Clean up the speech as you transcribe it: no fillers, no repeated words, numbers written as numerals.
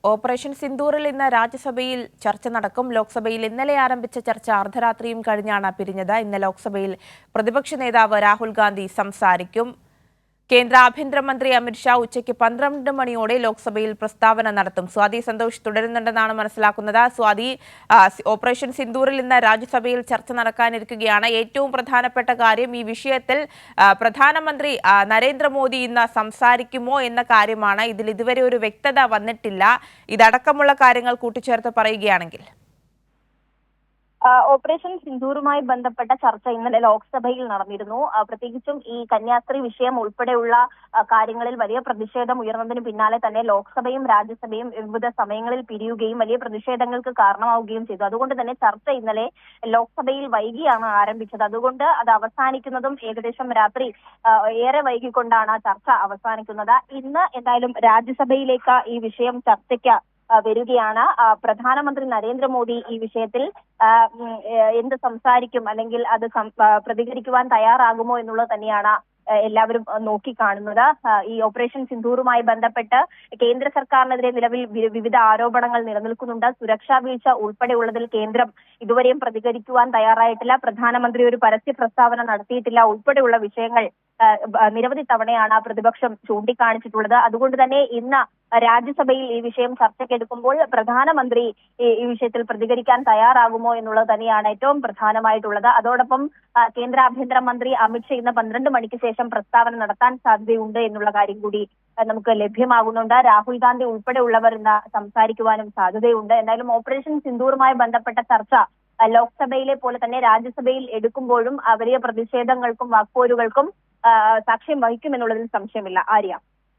Operation സിന്ദൂറിൽ ഇന്ന് രാജ്യസഭയിൽ ചർച്ച നടക്കും. ലോക്സഭയിൽ ഇന്നലെ ആരംഭിച്ച ചർച്ച അർദ്ധരാത്രിയും കഴിഞ്ഞാണ് പിരിഞ്ഞത്. ഇന്ന് ലോക്സഭയിൽ പ്രതിപക്ഷ നേതാവ് രാഹുൽ ഗാന്ധി സംസാരിക്കും. കേന്ദ്ര ആഭ്യന്തരമന്ത്രി അമിത്ഷാ ഉച്ചയ്ക്ക് 12 മണിയോടെ ലോക്സഭയിൽ പ്രസ്താവന നടത്തും. സ്വാതി സന്തോഷ് തുടരുന്നുണ്ടെന്നാണ് മനസ്സിലാക്കുന്നത്. സ്വാതി, ഓപ്പറേഷൻ സിന്ദൂറിൽ ഇന്ന് രാജ്യസഭയിൽ ചർച്ച നടക്കാനിരിക്കുകയാണ്. ഏറ്റവും പ്രധാനപ്പെട്ട കാര്യം ഈ വിഷയത്തിൽ പ്രധാനമന്ത്രി നരേന്ദ്രമോദി ഇന്ന് സംസാരിക്കുമോ എന്ന കാര്യമാണ്. ഇതിൽ ഇതുവരെ ഒരു വ്യക്തത വന്നിട്ടില്ല. ഇതടക്കമുള്ള കാര്യങ്ങൾ കൂട്ടിച്ചേർത്ത് പറയുകയാണെങ്കിൽ ഓപ്പറേഷൻ സിന്ദൂറുമായി ബന്ധപ്പെട്ട ചർച്ച ഇന്നലെ ലോക്സഭയിൽ നടന്നിരുന്നു. പ്രത്യേകിച്ചും ഈ കന്യാസ്ത്രീ വിഷയം ഉൾപ്പെടെയുള്ള കാര്യങ്ങളിൽ വലിയ പ്രതിഷേധം ഉയർന്നതിന് പിന്നാലെ തന്നെ ലോക്സഭയും രാജ്യസഭയും വിവിധ സമയങ്ങളിൽ പിരിയുകയും വലിയ പ്രതിഷേധങ്ങൾക്ക് കാരണമാവുകയും ചെയ്തു. അതുകൊണ്ട് തന്നെ ചർച്ച ഇന്നലെ ലോക്സഭയിൽ വൈകിയാണ് ആരംഭിച്ചത്. അതുകൊണ്ട് അത് അവസാനിക്കുന്നതും ഏകദേശം രാത്രി ഏറെ വൈകിക്കൊണ്ടാണ് ചർച്ച അവസാനിക്കുന്നത്. ഇന്ന് എന്തായാലും രാജ്യസഭയിലേക്ക് ഈ വിഷയം ചർച്ചയ്ക്ക് വരികയാണ്. പ്രധാനമന്ത്രി നരേന്ദ്രമോദി ഈ വിഷയത്തിൽ എന്ത് സംസാരിക്കും, അല്ലെങ്കിൽ അത് പ്രതികരിക്കുവാൻ തയ്യാറാകുമോ എന്നുള്ളത് തന്നെയാണ് എല്ലാവരും നോക്കിക്കാണുന്നത്. ഈ ഓപ്പറേഷൻ സിന്ദൂറുമായി ബന്ധപ്പെട്ട് കേന്ദ്ര സർക്കാരിനെതിരെ നിലവിൽ വിവിധ ആരോപണങ്ങൾ നിലനിൽക്കുന്നുണ്ട്. സുരക്ഷാ വീഴ്ച ഉൾപ്പെടെയുള്ളതിൽ കേന്ദ്രം ഇതുവരെയും പ്രതികരിക്കുവാൻ തയ്യാറായിട്ടില്ല. പ്രധാനമന്ത്രി ഒരു പരസ്യ പ്രസ്താവന നടത്തിയിട്ടില്ല. ഉൾപ്പെടെയുള്ള വിഷയങ്ങൾ നിരവധി തവണയാണ് പ്രതിപക്ഷം ചൂണ്ടിക്കാണിച്ചിട്ടുള്ളത്. അതുകൊണ്ട് തന്നെ ഇന്ന് രാജ്യസഭയിൽ ഈ വിഷയം ചർച്ചയ്ക്കെടുക്കുമ്പോൾ പ്രധാനമന്ത്രി ഈ വിഷയത്തിൽ പ്രതികരിക്കാൻ തയ്യാറാകുമോ എന്നുള്ളത് തന്നെയാണ് ഏറ്റവും പ്രധാനമായിട്ടുള്ളത്. അതോടൊപ്പം കേന്ദ്ര ആഭ്യന്തരമന്ത്രി അമിത്ഷാ ഇന്ന് 12 മണിക്ക് ശേഷം പ്രസ്താവന നടത്താൻ സാധ്യതയുണ്ട് എന്നുള്ള കാര്യം കൂടി നമുക്ക് ലഭ്യമാകുന്നുണ്ട്. രാഹുൽ ഗാന്ധി ഉൾപ്പെടെയുള്ളവർ ഇന്ന് സംസാരിക്കുവാനും സാധ്യതയുണ്ട്. എന്തായാലും ഓപ്പറേഷൻ സിന്ദൂറുമായി ബന്ധപ്പെട്ട ചർച്ച ലോക്സഭയിലെ പോലെ തന്നെ രാജ്യസഭയിൽ എടുക്കുമ്പോഴും വലിയ പ്രതിഷേധങ്ങൾക്കും വാക്പോരുകൾക്കും സാക്ഷ്യം വഹിക്കുമെന്നുള്ളതിൽ സംശയമില്ല. ആര്യ.